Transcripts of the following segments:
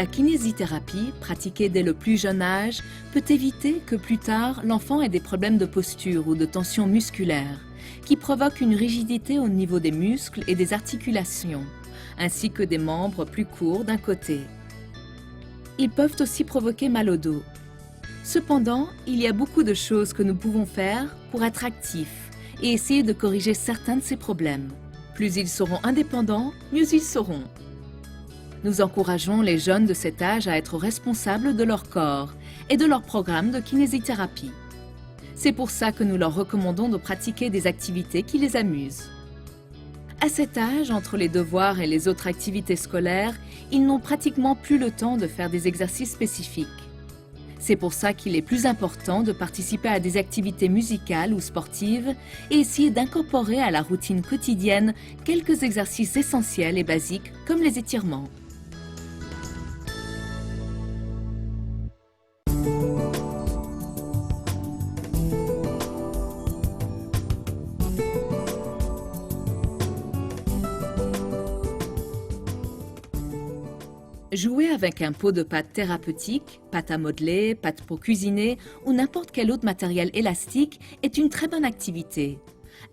La kinésithérapie, pratiquée dès le plus jeune âge, peut éviter que plus tard l'enfant ait des problèmes de posture ou de tension musculaire, qui provoquent une rigidité au niveau des muscles et des articulations, ainsi que des membres plus courts d'un côté. Ils peuvent aussi provoquer mal au dos. Cependant, il y a beaucoup de choses que nous pouvons faire pour être actifs et essayer de corriger certains de ces problèmes. Plus ils seront indépendants, mieux ils seront. Nous encourageons les jeunes de cet âge à être responsables de leur corps et de leur programme de kinésithérapie. C'est pour ça que nous leur recommandons de pratiquer des activités qui les amusent. À cet âge, entre les devoirs et les autres activités scolaires, ils n'ont pratiquement plus le temps de faire des exercices spécifiques. C'est pour ça qu'il est plus important de participer à des activités musicales ou sportives et essayer d'incorporer à la routine quotidienne quelques exercices essentiels et basiques comme les étirements. Jouer avec un pot de pâte thérapeutique, pâte à modeler, pâte pour cuisiner ou n'importe quel autre matériel élastique est une très bonne activité.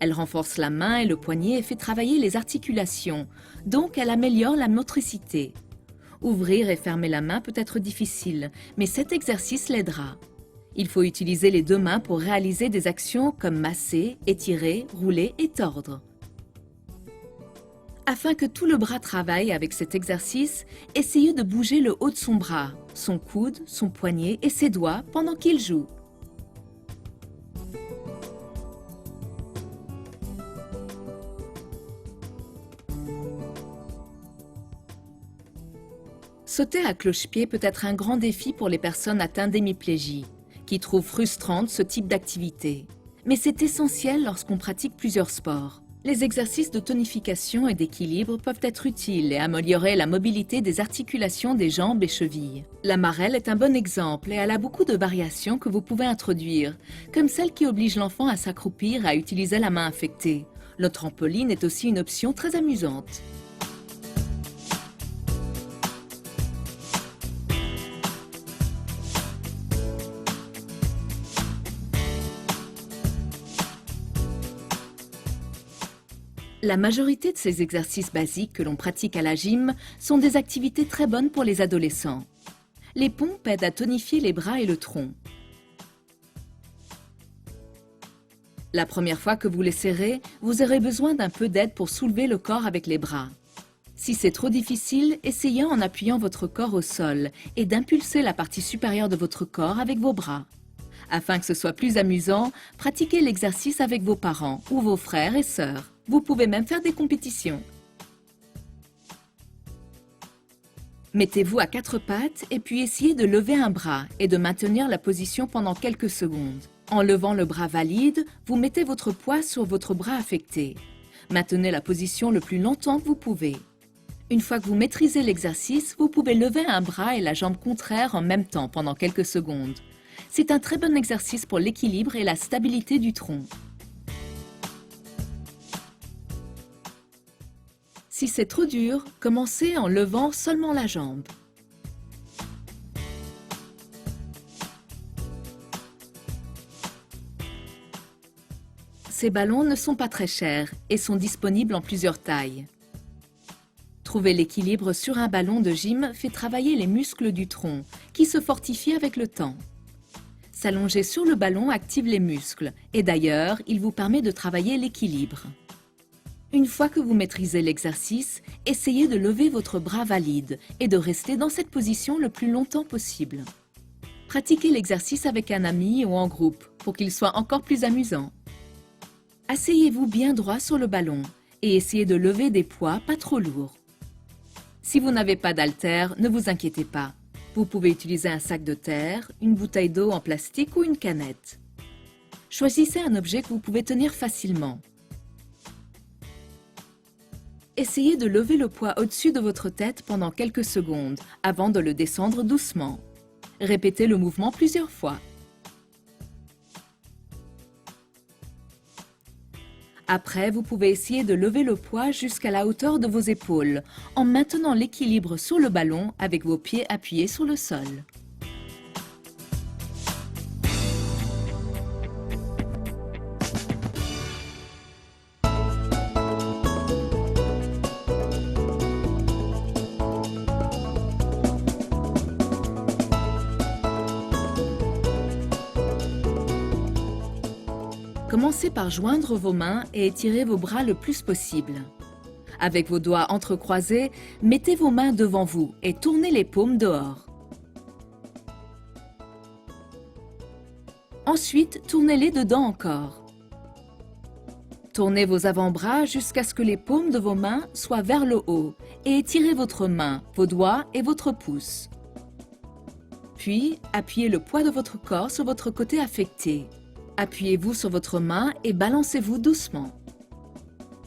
Elle renforce la main et le poignet et fait travailler les articulations, donc elle améliore la motricité. Ouvrir et fermer la main peut être difficile, mais cet exercice l'aidera. Il faut utiliser les deux mains pour réaliser des actions comme masser, étirer, rouler et tordre. Afin que tout le bras travaille avec cet exercice, essayez de bouger le haut de son bras, son coude, son poignet et ses doigts pendant qu'il joue. Sauter à cloche-pied peut être un grand défi pour les personnes atteintes d'hémiplégie, qui trouvent frustrante ce type d'activité. Mais c'est essentiel lorsqu'on pratique plusieurs sports. Les exercices de tonification et d'équilibre peuvent être utiles et améliorer la mobilité des articulations des jambes et chevilles. La marelle est un bon exemple et elle a beaucoup de variations que vous pouvez introduire, comme celle qui oblige l'enfant à s'accroupir et à utiliser la main affectée. Le trampoline est aussi une option très amusante. La majorité de ces exercices basiques que l'on pratique à la gym sont des activités très bonnes pour les adolescents. Les pompes aident à tonifier les bras et le tronc. La première fois que vous les serrez, vous aurez besoin d'un peu d'aide pour soulever le corps avec les bras. Si c'est trop difficile, essayez en appuyant votre corps au sol et d'impulser la partie supérieure de votre corps avec vos bras. Afin que ce soit plus amusant, pratiquez l'exercice avec vos parents ou vos frères et sœurs. Vous pouvez même faire des compétitions. Mettez-vous à quatre pattes et puis essayez de lever un bras et de maintenir la position pendant quelques secondes. En levant le bras valide, vous mettez votre poids sur votre bras affecté. Maintenez la position le plus longtemps que vous pouvez. Une fois que vous maîtrisez l'exercice, vous pouvez lever un bras et la jambe contraire en même temps pendant quelques secondes. C'est un très bon exercice pour l'équilibre et la stabilité du tronc. Si c'est trop dur, commencez en levant seulement la jambe. Ces ballons ne sont pas très chers et sont disponibles en plusieurs tailles. Trouver l'équilibre sur un ballon de gym fait travailler les muscles du tronc, qui se fortifient avec le temps. S'allonger sur le ballon active les muscles et d'ailleurs, il vous permet de travailler l'équilibre. Une fois que vous maîtrisez l'exercice, essayez de lever votre bras valide et de rester dans cette position le plus longtemps possible. Pratiquez l'exercice avec un ami ou en groupe pour qu'il soit encore plus amusant. Asseyez-vous bien droit sur le ballon et essayez de lever des poids pas trop lourds. Si vous n'avez pas d'haltères, ne vous inquiétez pas. Vous pouvez utiliser un sac de terre, une bouteille d'eau en plastique ou une canette. Choisissez un objet que vous pouvez tenir facilement. Essayez de lever le poids au-dessus de votre tête pendant quelques secondes avant de le descendre doucement. Répétez le mouvement plusieurs fois. Après, vous pouvez essayer de lever le poids jusqu'à la hauteur de vos épaules, en maintenant l'équilibre sur le ballon avec vos pieds appuyés sur le sol. Commencez par joindre vos mains et étirez vos bras le plus possible. Avec vos doigts entrecroisés, mettez vos mains devant vous et tournez les paumes dehors. Ensuite, tournez-les dedans encore. Tournez vos avant-bras jusqu'à ce que les paumes de vos mains soient vers le haut et étirez votre main, vos doigts et votre pouce. Puis, appuyez le poids de votre corps sur votre côté affecté. Appuyez-vous sur votre main et balancez-vous doucement.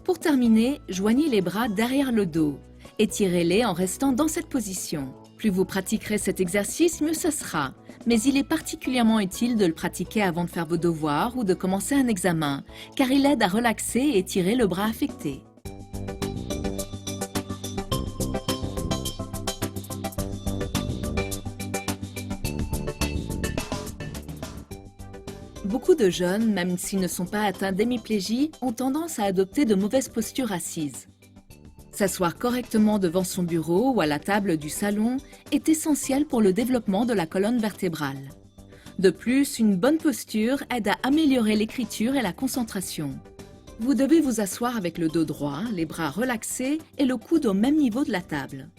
Pour terminer, joignez les bras derrière le dos. Étirez-les en restant dans cette position. Plus vous pratiquerez cet exercice, mieux ce sera. Mais il est particulièrement utile de le pratiquer avant de faire vos devoirs ou de commencer un examen, car il aide à relaxer et étirer le bras affecté. Beaucoup de jeunes, même s'ils ne sont pas atteints d'hémiplégie, ont tendance à adopter de mauvaises postures assises. S'asseoir correctement devant son bureau ou à la table du salon est essentiel pour le développement de la colonne vertébrale. De plus, une bonne posture aide à améliorer l'écriture et la concentration. Vous devez vous asseoir avec le dos droit, les bras relaxés et le coude au même niveau de la table.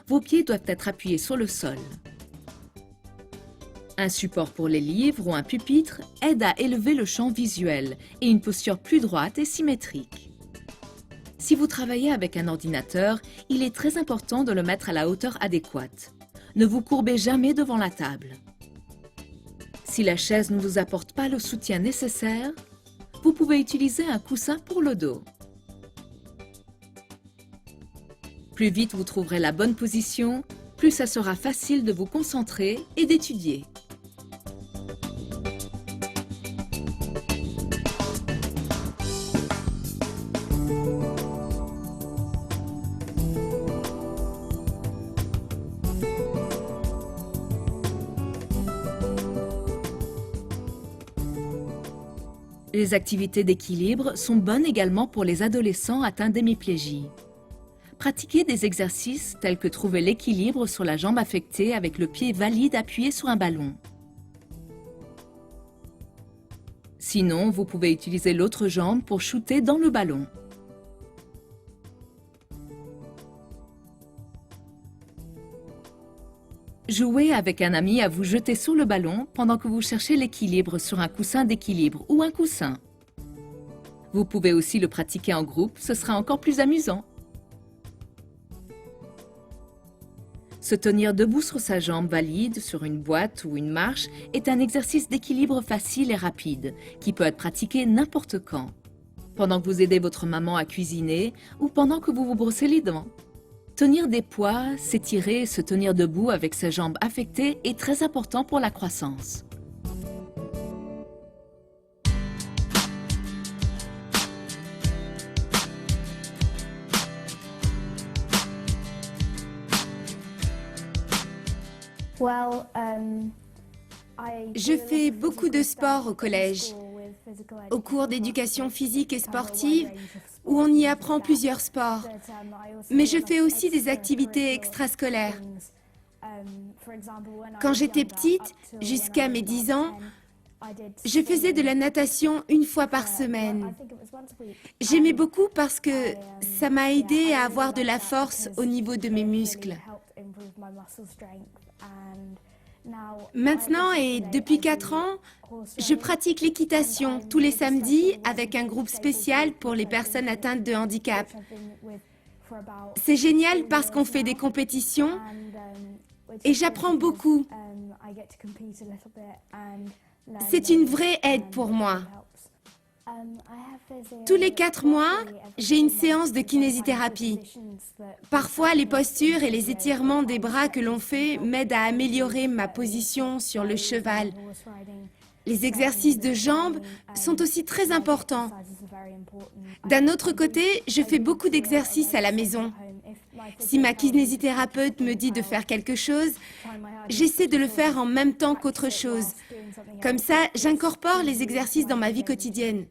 Vos pieds doivent être appuyés sur le sol. Un support pour les livres ou un pupitre aide à élever le champ visuel et une posture plus droite et symétrique. Si vous travaillez avec un ordinateur, il est très important de le mettre à la hauteur adéquate. Ne vous courbez jamais devant la table. Si la chaise ne vous apporte pas le soutien nécessaire, vous pouvez utiliser un coussin pour le dos. Plus vite vous trouverez la bonne position, plus ça sera facile de vous concentrer et d'étudier. Les activités d'équilibre sont bonnes également pour les adolescents atteints d'hémiplégie. Pratiquez des exercices tels que trouver l'équilibre sur la jambe affectée avec le pied valide appuyé sur un ballon. Sinon, vous pouvez utiliser l'autre jambe pour shooter dans le ballon. Jouez avec un ami à vous jeter sur le ballon pendant que vous cherchez l'équilibre sur un coussin d'équilibre ou un coussin. Vous pouvez aussi le pratiquer en groupe, ce sera encore plus amusant. Se tenir debout sur sa jambe valide, sur une boîte ou une marche, est un exercice d'équilibre facile et rapide, qui peut être pratiqué n'importe quand. Pendant que vous aidez votre maman à cuisiner ou pendant que vous vous brossez les dents. Tenir des poids, s'étirer et se tenir debout avec sa jambe affectée est très important pour la croissance. Je fais beaucoup de sport au collège, au cours d'éducation physique et sportive, où on y apprend plusieurs sports. Mais je fais aussi des activités extrascolaires. Quand j'étais petite, jusqu'à mes 10 ans, je faisais de la natation une fois par semaine. J'aimais beaucoup parce que ça m'a aidé à avoir de la force au niveau de mes muscles. Maintenant et depuis 4 ans, je pratique l'équitation tous les samedis avec un groupe spécial pour les personnes atteintes de handicap. C'est génial parce qu'on fait des compétitions et j'apprends beaucoup. C'est une vraie aide pour moi. Tous les 4 mois, j'ai une séance de kinésithérapie. Parfois, les postures et les étirements des bras que l'on fait m'aident à améliorer ma position sur le cheval. Les exercices de jambes sont aussi très importants. D'un autre côté, je fais beaucoup d'exercices à la maison. Si ma kinésithérapeute me dit de faire quelque chose, j'essaie de le faire en même temps qu'autre chose. Comme ça, j'incorpore les exercices dans ma vie quotidienne.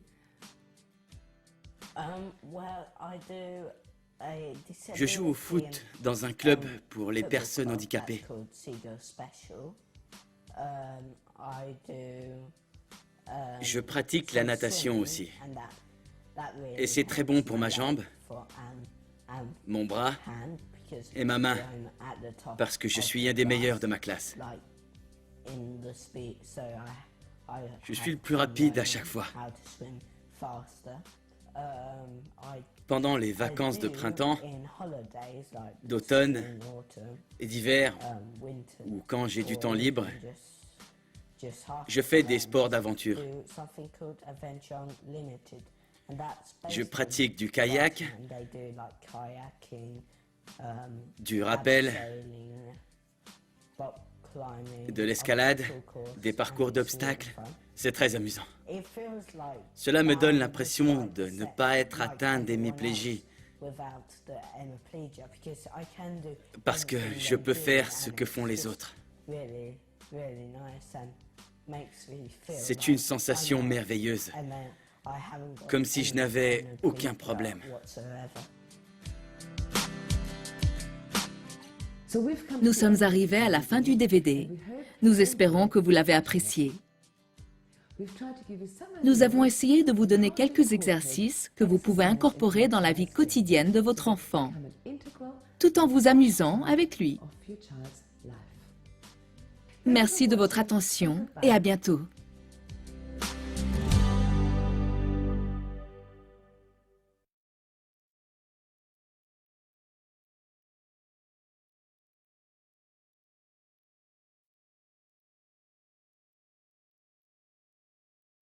Je joue au foot dans un club pour les personnes handicapées. Je pratique la natation aussi. Et c'est très bon pour ma jambe, mon bras et ma main, parce que je suis un des meilleurs de ma classe. Je suis le plus rapide à chaque fois. Pendant les vacances de printemps, d'automne et d'hiver, ou quand j'ai du temps libre, je fais des sports d'aventure. Je pratique du kayak, du rappel, de l'escalade, des parcours d'obstacles. C'est très amusant. Cela me donne l'impression de ne pas être atteint d'hémiplégie, parce que je peux faire ce que font les autres. C'est une sensation merveilleuse, comme si je n'avais aucun problème. Nous sommes arrivés à la fin du DVD. Nous espérons que vous l'avez apprécié. Nous avons essayé de vous donner quelques exercices que vous pouvez incorporer dans la vie quotidienne de votre enfant, tout en vous amusant avec lui. Merci de votre attention et à bientôt.